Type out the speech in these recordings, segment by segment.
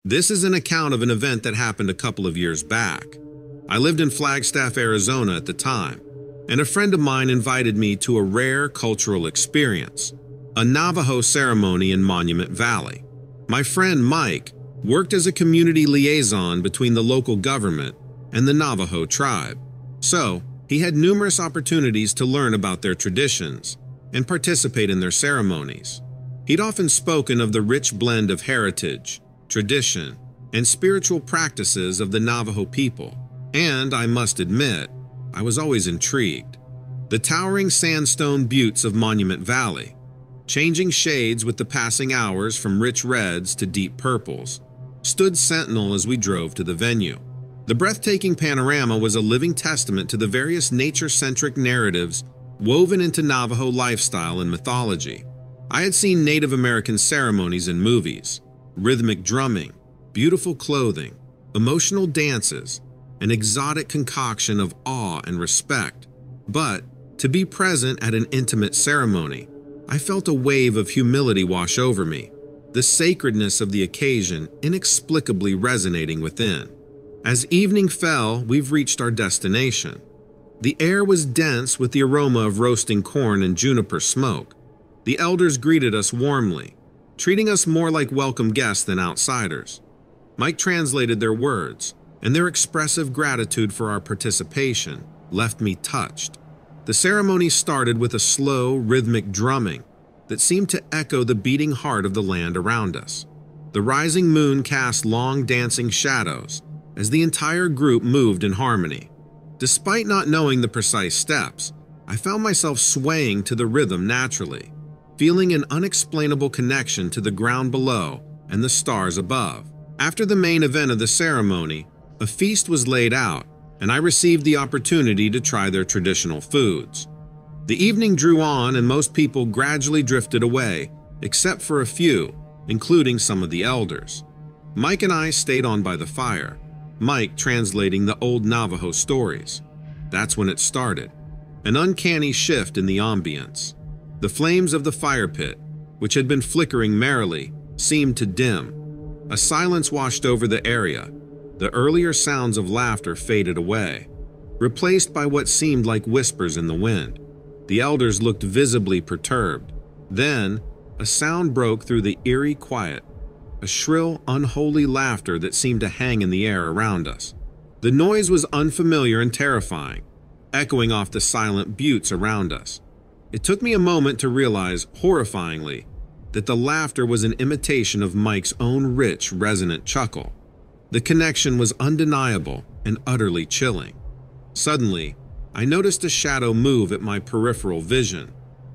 This is an account of an event that happened a couple of years back. I lived in Flagstaff, Arizona at the time, and a friend of mine invited me to a rare cultural experience, a Navajo ceremony in Monument Valley. My friend Mike worked as a community liaison between the local government and the Navajo tribe, so he had numerous opportunities to learn about their traditions and participate in their ceremonies. He'd often spoken of the rich blend of heritage, tradition, and spiritual practices of the Navajo people, and I must admit, I was always intrigued. The towering sandstone buttes of Monument Valley, changing shades with the passing hours from rich reds to deep purples, stood sentinel as we drove to the venue. The breathtaking panorama was a living testament to the various nature-centric narratives woven into Navajo lifestyle and mythology. I had seen Native American ceremonies in movies, rhythmic drumming, beautiful clothing, emotional dances, an exotic concoction of awe and respect. But to be present at an intimate ceremony, I felt a wave of humility wash over me, the sacredness of the occasion inexplicably resonating within. As evening fell, we've reached our destination. The air was dense with the aroma of roasting corn and juniper smoke. The elders greeted us warmly, treating us more like welcome guests than outsiders. Mike translated their words, and their expressive gratitude for our participation left me touched. The ceremony started with a slow, rhythmic drumming that seemed to echo the beating heart of the land around us. The rising moon cast long dancing shadows as the entire group moved in harmony. Despite not knowing the precise steps, I found myself swaying to the rhythm naturally, feeling an unexplainable connection to the ground below and the stars above. After the main event of the ceremony, a feast was laid out, and I received the opportunity to try their traditional foods. The evening drew on and most people gradually drifted away, except for a few, including some of the elders. Mike and I stayed on by the fire, Mike translating the old Navajo stories. That's when it started, an uncanny shift in the ambience. The flames of the fire pit, which had been flickering merrily, seemed to dim. A silence washed over the area. The earlier sounds of laughter faded away, replaced by what seemed like whispers in the wind. The elders looked visibly perturbed. Then, a sound broke through the eerie quiet, a shrill, unholy laughter that seemed to hang in the air around us. The noise was unfamiliar and terrifying, echoing off the silent buttes around us. It took me a moment to realize, horrifyingly, that the laughter was an imitation of Mike's own rich, resonant chuckle. The connection was undeniable and utterly chilling. Suddenly, I noticed a shadow move at my peripheral vision,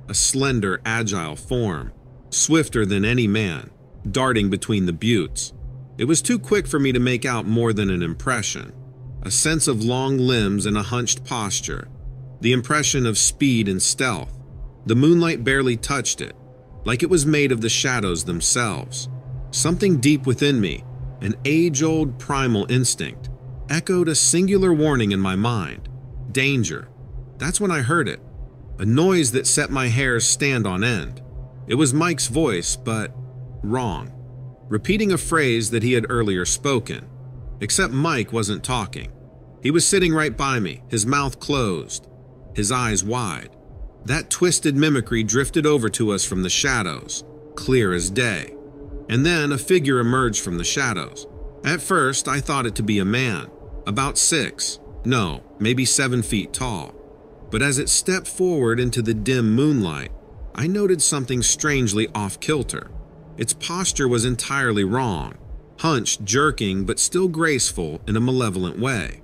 a slender, agile form, swifter than any man, darting between the buttes. It was too quick for me to make out more than an impression, a sense of long limbs and a hunched posture, the impression of speed and stealth. The moonlight barely touched it, like it was made of the shadows themselves. Something deep within me, an age-old primal instinct, echoed a singular warning in my mind. Danger. That's when I heard it, a noise that set my hairs stand on end. It was Mike's voice, but wrong, repeating a phrase that he had earlier spoken. Except Mike wasn't talking. He was sitting right by me, his mouth closed, his eyes wide. That twisted mimicry drifted over to us from the shadows, clear as day. And then a figure emerged from the shadows. At first, I thought it to be a man, about maybe 7 feet tall. But as it stepped forward into the dim moonlight, I noted something strangely off-kilter. Its posture was entirely wrong, hunched, jerking, but still graceful in a malevolent way.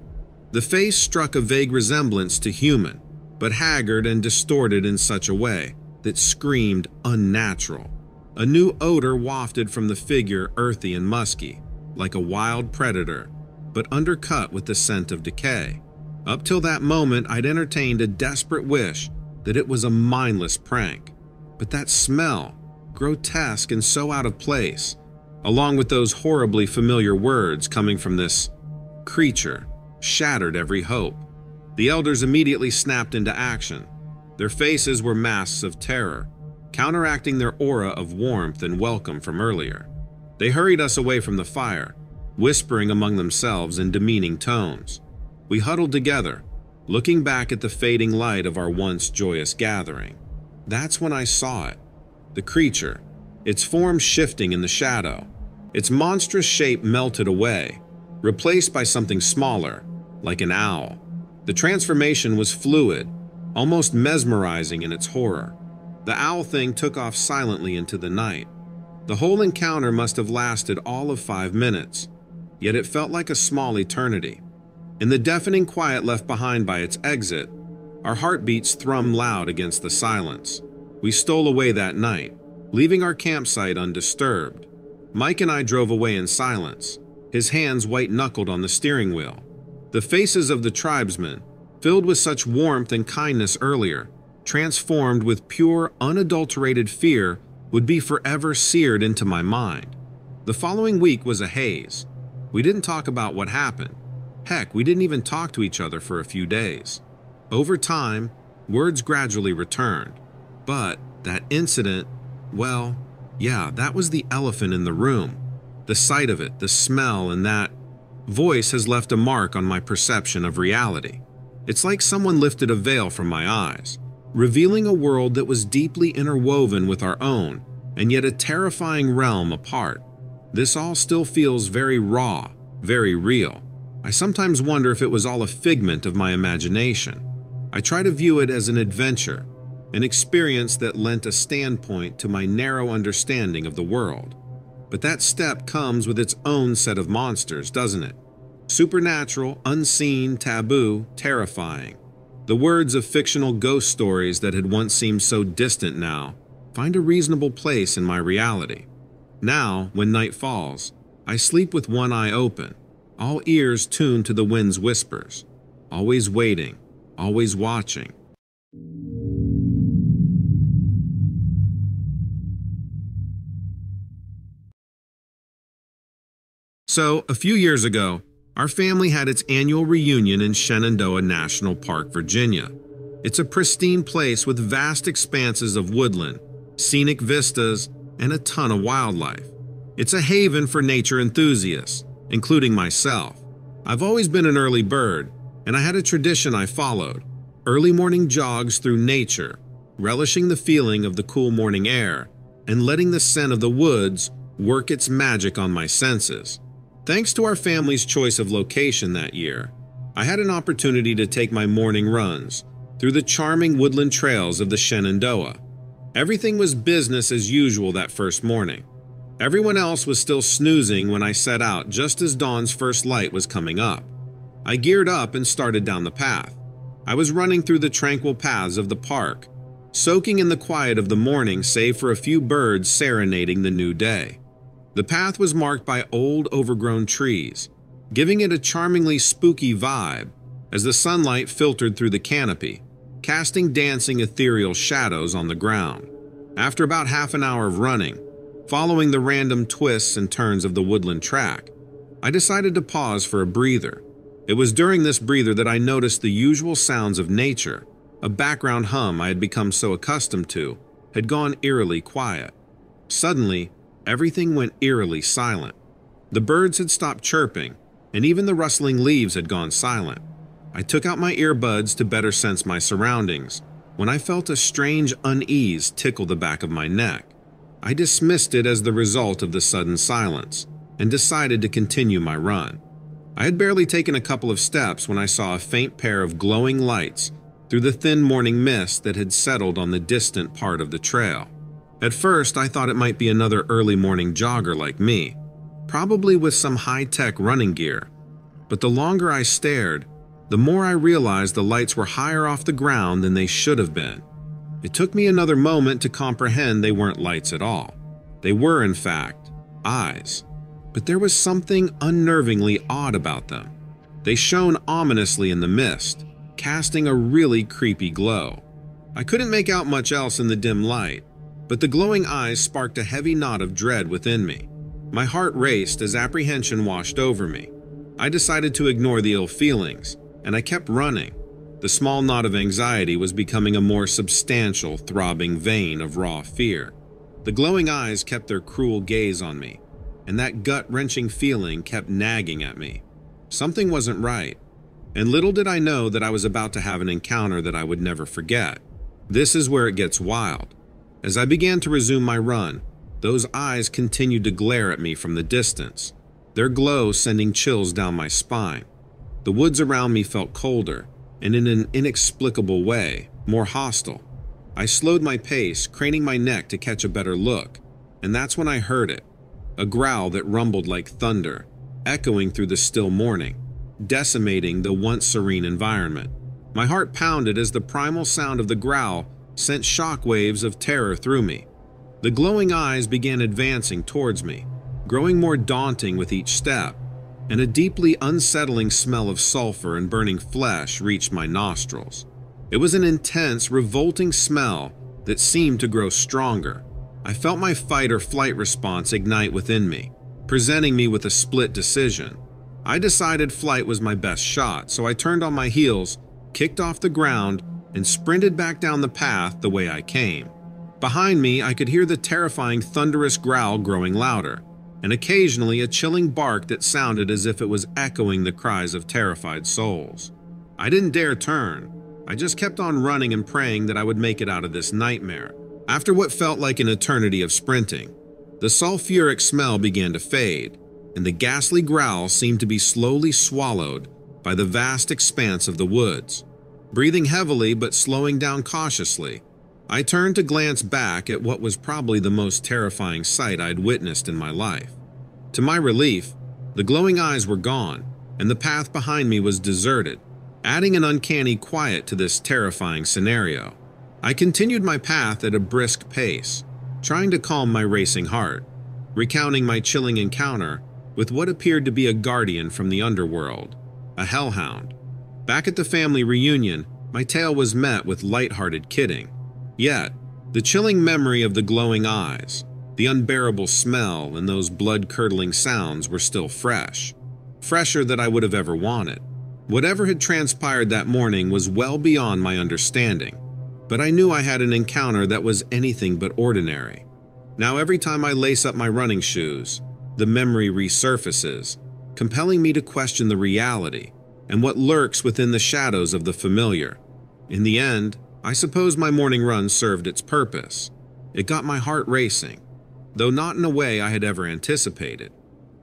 The face struck a vague resemblance to human, but haggard and distorted in such a way that screamed unnatural. A new odor wafted from the figure, earthy and musky, like a wild predator, but undercut with the scent of decay. Up till that moment, I'd entertained a desperate wish that it was a mindless prank. But that smell, grotesque and so out of place, along with those horribly familiar words coming from this creature, shattered every hope. The elders immediately snapped into action. Their faces were masks of terror, counteracting their aura of warmth and welcome from earlier. They hurried us away from the fire, whispering among themselves in demeaning tones. We huddled together, looking back at the fading light of our once joyous gathering. That's when I saw it. The creature, its form shifting in the shadow. Its monstrous shape melted away, replaced by something smaller, like an owl. The transformation was fluid, almost mesmerizing in its horror. The owl thing took off silently into the night. The whole encounter must have lasted all of 5 minutes, yet it felt like a small eternity. In the deafening quiet left behind by its exit, our heartbeats thrummed loud against the silence. We stole away that night, leaving our campsite undisturbed. Mike and I drove away in silence, his hands white-knuckled on the steering wheel. The faces of the tribesmen, filled with such warmth and kindness earlier, transformed with pure, unadulterated fear, would be forever seared into my mind. The following week was a haze. We didn't talk about what happened. Heck, we didn't even talk to each other for a few days. Over time, words gradually returned. But that incident, well, yeah, that was the elephant in the room. The sight of it, the smell, and that voice has left a mark on my perception of reality. It's like someone lifted a veil from my eyes, revealing a world that was deeply interwoven with our own, and yet a terrifying realm apart. This all still feels very raw, very real. I sometimes wonder if it was all a figment of my imagination. I try to view it as an adventure, an experience that lent a standpoint to my narrow understanding of the world. But that step comes with its own set of monsters, doesn't it? Supernatural, unseen, taboo, terrifying. The words of fictional ghost stories that had once seemed so distant now find a reasonable place in my reality. Now, when night falls, I sleep with one eye open, all ears tuned to the wind's whispers, always waiting, always watching. So, a few years ago, our family had its annual reunion in Shenandoah National Park, Virginia. It's a pristine place with vast expanses of woodland, scenic vistas, and a ton of wildlife. It's a haven for nature enthusiasts, including myself. I've always been an early bird, and I had a tradition I followed: early morning jogs through nature, relishing the feeling of the cool morning air, and letting the scent of the woods work its magic on my senses. Thanks to our family's choice of location that year, I had an opportunity to take my morning runs through the charming woodland trails of the Shenandoah. Everything was business as usual that first morning. Everyone else was still snoozing when I set out just as dawn's first light was coming up. I geared up and started down the path. I was running through the tranquil paths of the park, soaking in the quiet of the morning save for a few birds serenading the new day. The path was marked by old, overgrown trees, giving it a charmingly spooky vibe as the sunlight filtered through the canopy, casting dancing ethereal shadows on the ground. After about half an hour of running, following the random twists and turns of the woodland track, I decided to pause for a breather. It was during this breather that I noticed the usual sounds of nature, a background hum I had become so accustomed to, had gone eerily quiet. Suddenly, everything went eerily silent. The birds had stopped chirping, and even the rustling leaves had gone silent. I took out my earbuds to better sense my surroundings when I felt a strange unease tickle the back of my neck. I dismissed it as the result of the sudden silence and decided to continue my run. I had barely taken a couple of steps when I saw a faint pair of glowing lights through the thin morning mist that had settled on the distant part of the trail. At first, I thought it might be another early morning jogger like me, probably with some high-tech running gear. But the longer I stared, the more I realized the lights were higher off the ground than they should have been. It took me another moment to comprehend they weren't lights at all. They were, in fact, eyes. But there was something unnervingly odd about them. They shone ominously in the mist, casting a really creepy glow. I couldn't make out much else in the dim light, but the glowing eyes sparked a heavy knot of dread within me. My heart raced as apprehension washed over me. I decided to ignore the ill feelings, and I kept running. The small knot of anxiety was becoming a more substantial, throbbing vein of raw fear. The glowing eyes kept their cruel gaze on me, and that gut-wrenching feeling kept nagging at me. Something wasn't right, and little did I know that I was about to have an encounter that I would never forget. This is where it gets wild. As I began to resume my run, those eyes continued to glare at me from the distance, their glow sending chills down my spine. The woods around me felt colder, and in an inexplicable way, more hostile. I slowed my pace, craning my neck to catch a better look, and that's when I heard it. A growl that rumbled like thunder, echoing through the still morning, decimating the once serene environment. My heart pounded as the primal sound of the growl sent shockwaves of terror through me. The glowing eyes began advancing towards me, growing more daunting with each step, and a deeply unsettling smell of sulfur and burning flesh reached my nostrils. It was an intense, revolting smell that seemed to grow stronger. I felt my fight or flight response ignite within me, presenting me with a split decision. I decided flight was my best shot, so I turned on my heels, kicked off the ground, and sprinted back down the path the way I came. Behind me, I could hear the terrifying thunderous growl growing louder, and occasionally a chilling bark that sounded as if it was echoing the cries of terrified souls. I didn't dare turn. I just kept on running and praying that I would make it out of this nightmare. After what felt like an eternity of sprinting, the sulfuric smell began to fade, and the ghastly growl seemed to be slowly swallowed by the vast expanse of the woods. Breathing heavily but slowing down cautiously, I turned to glance back at what was probably the most terrifying sight I'd witnessed in my life. To my relief, the glowing eyes were gone, and the path behind me was deserted, adding an uncanny quiet to this terrifying scenario. I continued my path at a brisk pace, trying to calm my racing heart, recounting my chilling encounter with what appeared to be a guardian from the underworld, a hellhound. Back at the family reunion, my tale was met with lighthearted kidding. Yet, the chilling memory of the glowing eyes, the unbearable smell, and those blood-curdling sounds were still fresh. Fresher than I would have ever wanted. Whatever had transpired that morning was well beyond my understanding, but I knew I had an encounter that was anything but ordinary. Now every time I lace up my running shoes, the memory resurfaces, compelling me to question the reality and what lurks within the shadows of the familiar. In the end, I suppose my morning run served its purpose. It got my heart racing, though not in a way I had ever anticipated.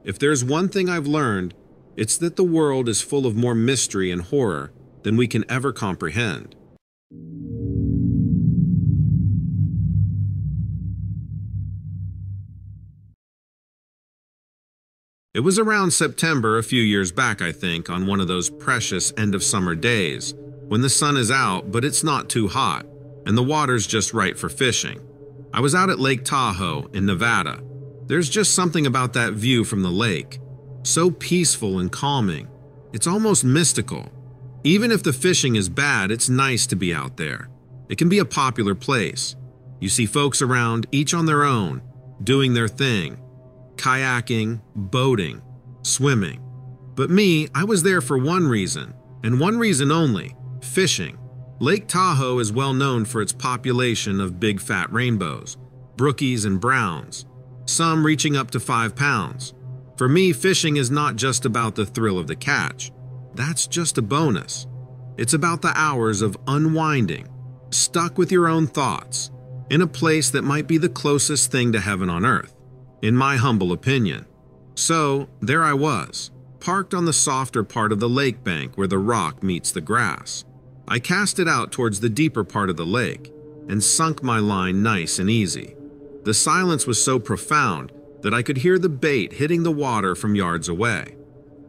If there's one thing I've learned, it's that the world is full of more mystery and horror than we can ever comprehend. It was around September a few years back, I think, on one of those precious end-of-summer days, when the sun is out but it's not too hot, and the water's just right for fishing. I was out at Lake Tahoe in Nevada. There's just something about that view from the lake. So peaceful and calming. It's almost mystical. Even if the fishing is bad, it's nice to be out there. It can be a popular place. You see folks around, each on their own, doing their thing. Kayaking, boating, swimming. But me, I was there for one reason, and one reason only: fishing. Lake Tahoe is well known for its population of big fat rainbows, brookies and browns, some reaching up to 5 pounds. For me, fishing is not just about the thrill of the catch. That's just a bonus. It's about the hours of unwinding, stuck with your own thoughts, in a place that might be the closest thing to heaven on earth, in my humble opinion. So, there I was, parked on the softer part of the lake bank where the rock meets the grass. I cast it out towards the deeper part of the lake and sunk my line nice and easy. The silence was so profound that I could hear the bait hitting the water from yards away.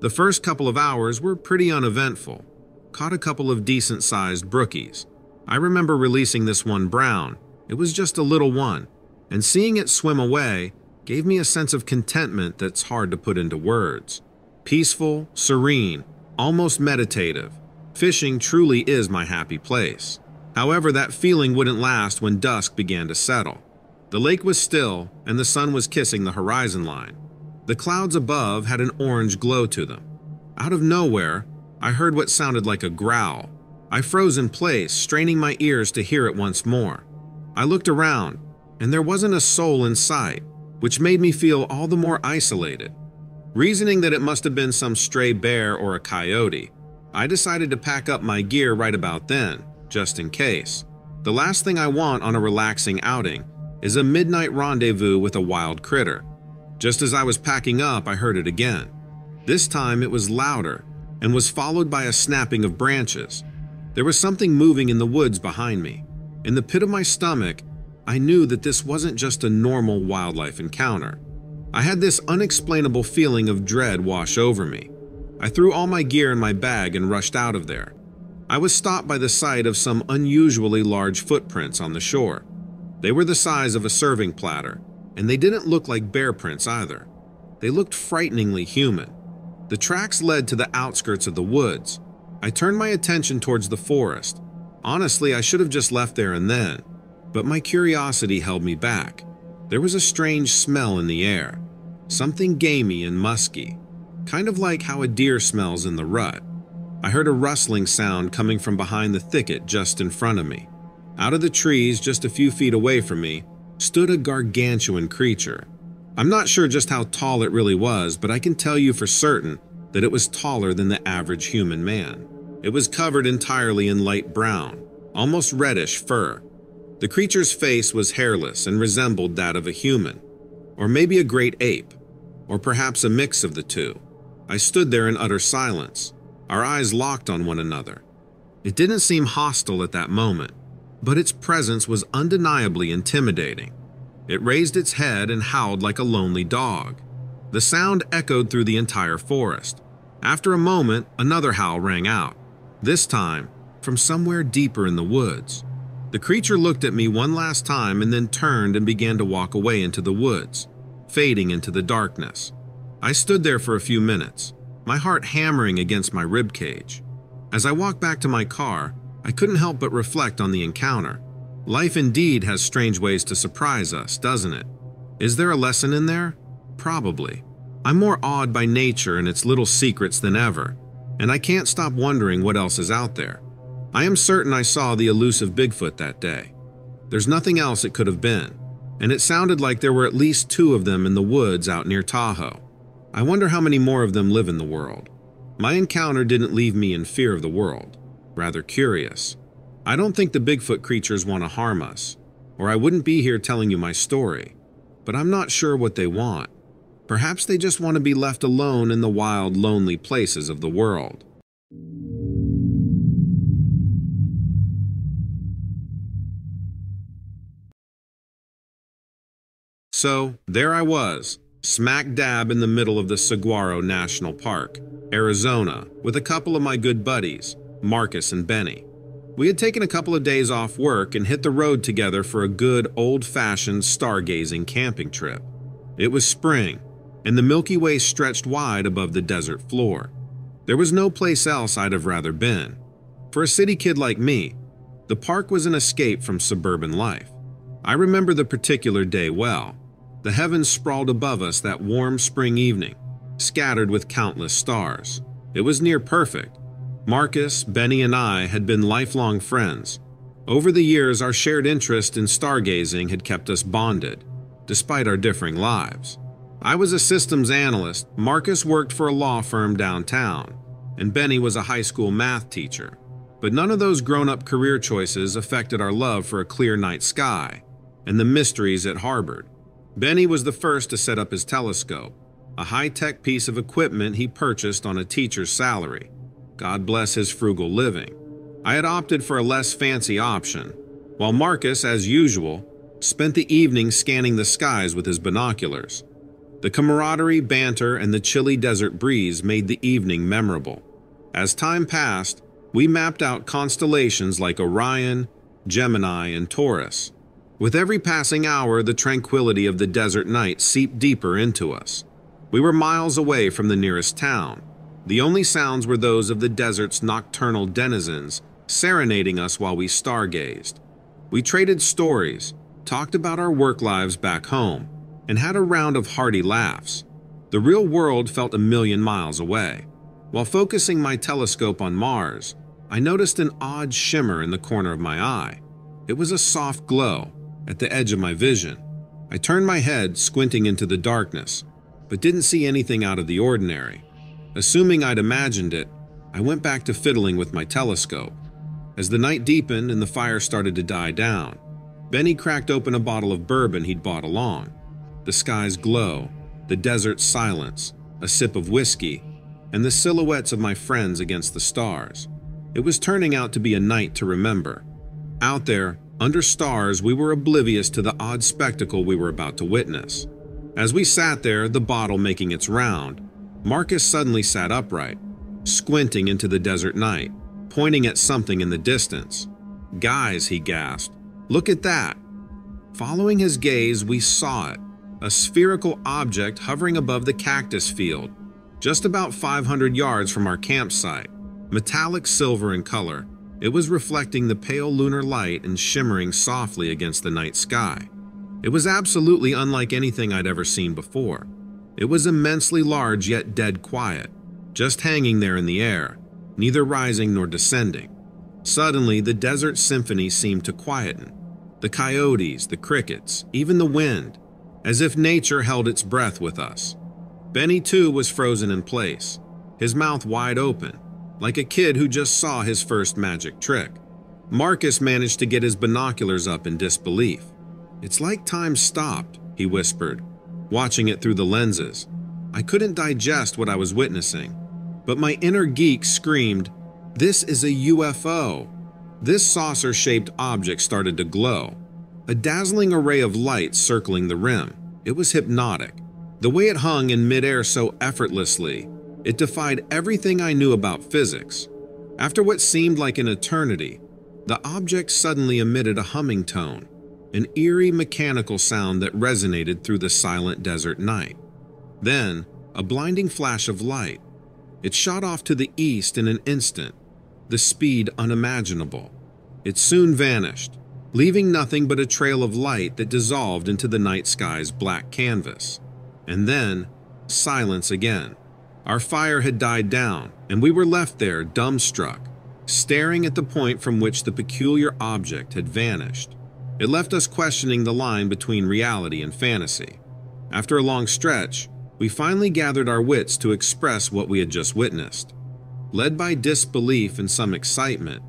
The first couple of hours were pretty uneventful. Caught a couple of decent-sized brookies. I remember releasing this one brown. It was just a little one, and seeing it swim away gave me a sense of contentment that's hard to put into words. Peaceful, serene, almost meditative. Fishing truly is my happy place. However, that feeling wouldn't last when dusk began to settle. The lake was still, and the sun was kissing the horizon line. The clouds above had an orange glow to them. Out of nowhere, I heard what sounded like a growl. I froze in place, straining my ears to hear it once more. I looked around, and there wasn't a soul in sight, which made me feel all the more isolated. Reasoning that it must have been some stray bear or a coyote, I decided to pack up my gear right about then, just in case. The last thing I want on a relaxing outing is a midnight rendezvous with a wild critter. Just as I was packing up, I heard it again. This time it was louder and was followed by a snapping of branches. There was something moving in the woods behind me. In the pit of my stomach, I knew that this wasn't just a normal wildlife encounter. I had this unexplainable feeling of dread wash over me. I threw all my gear in my bag and rushed out of there. I was stopped by the sight of some unusually large footprints on the shore. They were the size of a serving platter, and they didn't look like bear prints either. They looked frighteningly human. The tracks led to the outskirts of the woods. I turned my attention towards the forest. Honestly, I should have just left there and then, but my curiosity held me back. There was a strange smell in the air, something gamey and musky, kind of like how a deer smells in the rut. I heard a rustling sound coming from behind the thicket just in front of me. Out of the trees, just a few feet away from me, stood a gargantuan creature. I'm not sure just how tall it really was, but I can tell you for certain that it was taller than the average human man. It was covered entirely in light brown, almost reddish fur. The creature's face was hairless and resembled that of a human, or maybe a great ape, or perhaps a mix of the two. I stood there in utter silence, our eyes locked on one another. It didn't seem hostile at that moment, but its presence was undeniably intimidating. It raised its head and howled like a lonely dog. The sound echoed through the entire forest. After a moment, another howl rang out, this time from somewhere deeper in the woods. The creature looked at me one last time and then turned and began to walk away into the woods, fading into the darkness. I stood there for a few minutes, my heart hammering against my ribcage. As I walked back to my car, I couldn't help but reflect on the encounter. Life indeed has strange ways to surprise us, doesn't it? Is there a lesson in there? Probably. I'm more awed by nature and its little secrets than ever, and I can't stop wondering what else is out there. I am certain I saw the elusive Bigfoot that day. There's nothing else it could have been, and it sounded like there were at least 2 of them in the woods out near Tahoe. I wonder how many more of them live in the world. My encounter didn't leave me in fear of the world, rather curious. I don't think the Bigfoot creatures want to harm us, or I wouldn't be here telling you my story, but I'm not sure what they want. Perhaps they just want to be left alone in the wild, lonely places of the world. So, there I was, smack dab in the middle of the Saguaro National Park, Arizona, with a couple of my good buddies, Marcus and Benny. We had taken a couple of days off work and hit the road together for a good old-fashioned stargazing camping trip. It was spring, and the Milky Way stretched wide above the desert floor. There was no place else I'd have rather been. For a city kid like me, the park was an escape from suburban life. I remember the particular day well. The heavens sprawled above us that warm spring evening, scattered with countless stars. It was near perfect. Marcus, Benny, and I had been lifelong friends. Over the years, our shared interest in stargazing had kept us bonded, despite our differing lives. I was a systems analyst, Marcus worked for a law firm downtown, and Benny was a high school math teacher. But none of those grown-up career choices affected our love for a clear night sky and the mysteries it harbored. Benny was the first to set up his telescope, a high-tech piece of equipment he purchased on a teacher's salary. God bless his frugal living. I had opted for a less fancy option, while Marcus, as usual, spent the evening scanning the skies with his binoculars. The camaraderie, banter, and the chilly desert breeze made the evening memorable. As time passed, we mapped out constellations like Orion, Gemini, and Taurus. With every passing hour, the tranquility of the desert night seeped deeper into us. We were miles away from the nearest town. The only sounds were those of the desert's nocturnal denizens, serenading us while we stargazed. We traded stories, talked about our work lives back home, and had a round of hearty laughs. The real world felt a million miles away. While focusing my telescope on Mars, I noticed an odd shimmer in the corner of my eye. It was a soft glow at the edge of my vision. I turned my head, squinting into the darkness, but didn't see anything out of the ordinary. Assuming I'd imagined it, I went back to fiddling with my telescope. As the night deepened and the fire started to die down, Benny cracked open a bottle of bourbon he'd bought along. The sky's glow, the desert's silence, a sip of whiskey, and the silhouettes of my friends against the stars. It was turning out to be a night to remember. Out there, under stars, we were oblivious to the odd spectacle we were about to witness. As we sat there, the bottle making its round, Marcus suddenly sat upright, squinting into the desert night, pointing at something in the distance. "Guys," he gasped, "look at that!" Following his gaze, we saw it, a spherical object hovering above the cactus field, just about 500 yards from our campsite. Metallic silver in color, it was reflecting the pale lunar light and shimmering softly against the night sky. It was absolutely unlike anything I'd ever seen before. It was immensely large yet dead quiet, just hanging there in the air, neither rising nor descending. Suddenly, the desert symphony seemed to quieten. The coyotes, the crickets, even the wind, as if nature held its breath with us. Benny, too, was frozen in place, his mouth wide open, like a kid who just saw his first magic trick. Marcus managed to get his binoculars up in disbelief. "It's like time stopped," he whispered, watching it through the lenses. I couldn't digest what I was witnessing, but my inner geek screamed, "This is a UFO!" This saucer-shaped object started to glow, a dazzling array of lights circling the rim. It was hypnotic. The way it hung in midair so effortlessly, it defied everything I knew about physics. After what seemed like an eternity, the object suddenly emitted a humming tone, an eerie mechanical sound that resonated through the silent desert night. Then, a blinding flash of light. It shot off to the east in an instant, the speed unimaginable. It soon vanished, leaving nothing but a trail of light that dissolved into the night sky's black canvas. And then, silence again. Our fire had died down, and we were left there dumbstruck, staring at the point from which the peculiar object had vanished. It left us questioning the line between reality and fantasy. After a long stretch, we finally gathered our wits to express what we had just witnessed. Led by disbelief and some excitement,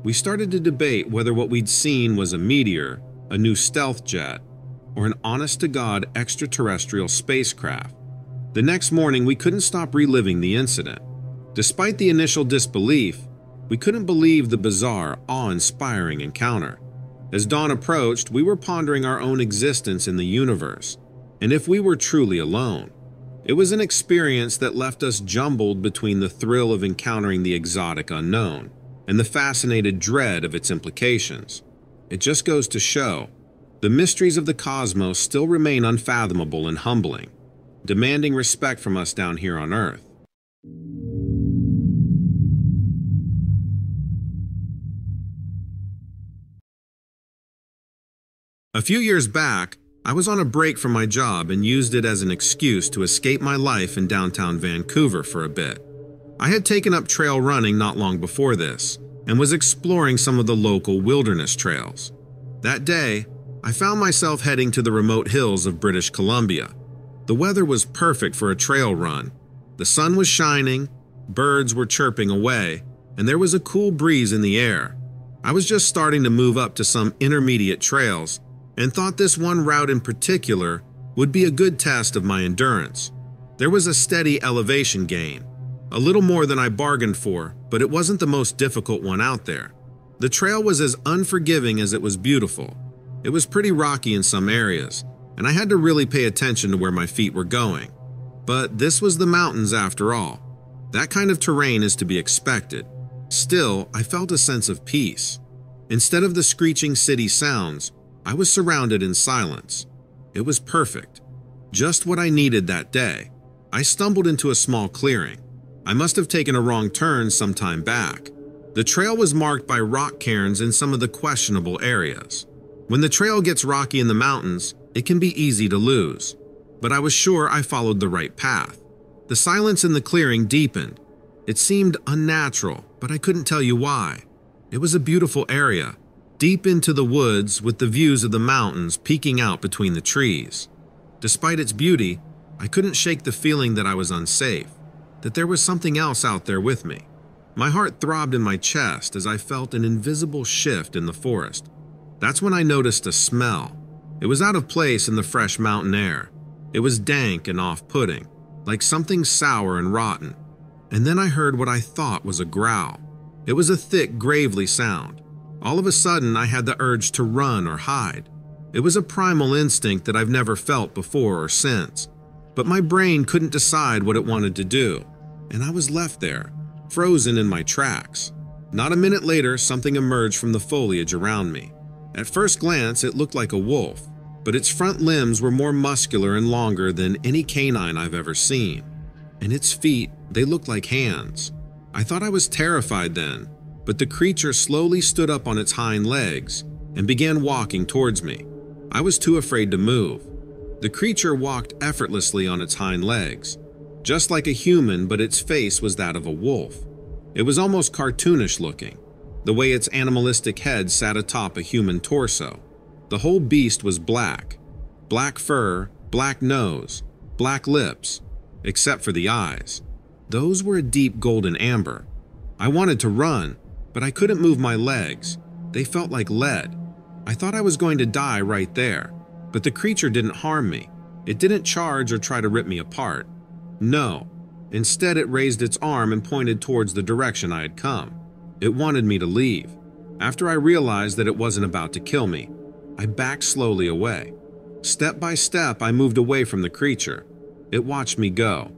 we started to debate whether what we'd seen was a meteor, a new stealth jet, or an honest-to-God extraterrestrial spacecraft. The next morning, we couldn't stop reliving the incident. Despite the initial disbelief, we couldn't believe the bizarre, awe-inspiring encounter. As dawn approached, we were pondering our own existence in the universe, and if we were truly alone. It was an experience that left us jumbled between the thrill of encountering the exotic unknown and the fascinated dread of its implications. It just goes to show, the mysteries of the cosmos still remain unfathomable and humbling, demanding respect from us down here on Earth. A few years back, I was on a break from my job and used it as an excuse to escape my life in downtown Vancouver for a bit. I had taken up trail running not long before this and was exploring some of the local wilderness trails. That day, I found myself heading to the remote hills of British Columbia. The weather was perfect for a trail run. The sun was shining, birds were chirping away, and there was a cool breeze in the air. I was just starting to move up to some intermediate trails and thought this one route in particular would be a good test of my endurance. There was a steady elevation gain, a little more than I bargained for, but it wasn't the most difficult one out there. The trail was as unforgiving as it was beautiful. It was pretty rocky in some areas, and I had to really pay attention to where my feet were going. But this was the mountains after all. That kind of terrain is to be expected. Still, I felt a sense of peace. Instead of the screeching city sounds, I was surrounded in silence. It was perfect. Just what I needed that day. I stumbled into a small clearing. I must have taken a wrong turn some time back. The trail was marked by rock cairns in some of the questionable areas. When the trail gets rocky in the mountains, it can be easy to lose. But I was sure I followed the right path. The silence in the clearing deepened. It seemed unnatural, but I couldn't tell you why. It was a beautiful area. deep into the woods with the views of the mountains peeking out between the trees. Despite its beauty, I couldn't shake the feeling that I was unsafe, that there was something else out there with me. My heart throbbed in my chest as I felt an invisible shift in the forest. That's when I noticed a smell. It was out of place in the fresh mountain air. It was dank and off-putting, like something sour and rotten. And then I heard what I thought was a growl. It was a thick, gravelly sound. All of a sudden, I had the urge to run or hide. It was a primal instinct that I've never felt before or since. But my brain couldn't decide what it wanted to do, and I was left there, frozen in my tracks. Not a minute later, something emerged from the foliage around me. At first glance, it looked like a wolf, but its front limbs were more muscular and longer than any canine I've ever seen. And its feet, they looked like hands. I thought I was terrified then, but the creature slowly stood up on its hind legs and began walking towards me. I was too afraid to move. The creature walked effortlessly on its hind legs, just like a human, but its face was that of a wolf. It was almost cartoonish looking, the way its animalistic head sat atop a human torso. The whole beast was black. Black fur, black nose, black lips, except for the eyes. Those were a deep golden amber. I wanted to run, but I couldn't move my legs. They felt like lead. I thought I was going to die right there, but the creature didn't harm me. It didn't charge or try to rip me apart. No. Instead, it raised its arm and pointed towards the direction I had come. It wanted me to leave. After I realized that it wasn't about to kill me, I backed slowly away. Step by step, I moved away from the creature. It watched me go,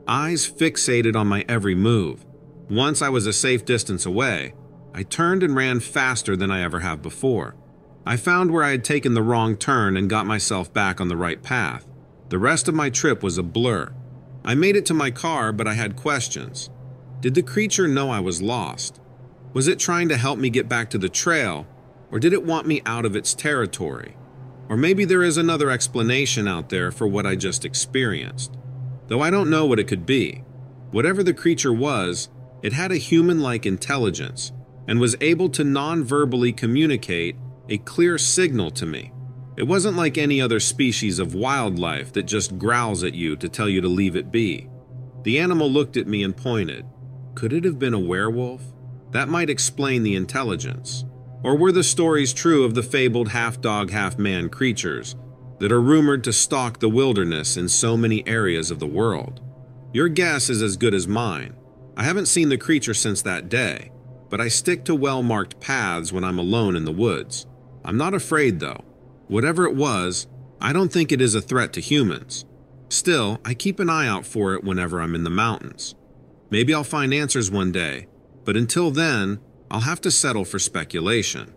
eyes fixated on my every move. Once I was a safe distance away, I turned and ran faster than I ever have before. I found where I had taken the wrong turn and got myself back on the right path. The rest of my trip was a blur. I made it to my car, but I had questions. Did the creature know I was lost? Was it trying to help me get back to the trail, or did it want me out of its territory? Or maybe there is another explanation out there for what I just experienced. Though I don't know what it could be. Whatever the creature was, it had a human-like intelligence and was able to non-verbally communicate a clear signal to me. It wasn't like any other species of wildlife that just growls at you to tell you to leave it be. The animal looked at me and pointed. Could it have been a werewolf? That might explain the intelligence. Or were the stories true of the fabled half-dog, half-man creatures that are rumored to stalk the wilderness in so many areas of the world? Your guess is as good as mine. I haven't seen the creature since that day, but I stick to well-marked paths when I'm alone in the woods. I'm not afraid, though. Whatever it was, I don't think it is a threat to humans. Still, I keep an eye out for it whenever I'm in the mountains. Maybe I'll find answers one day, but until then, I'll have to settle for speculation.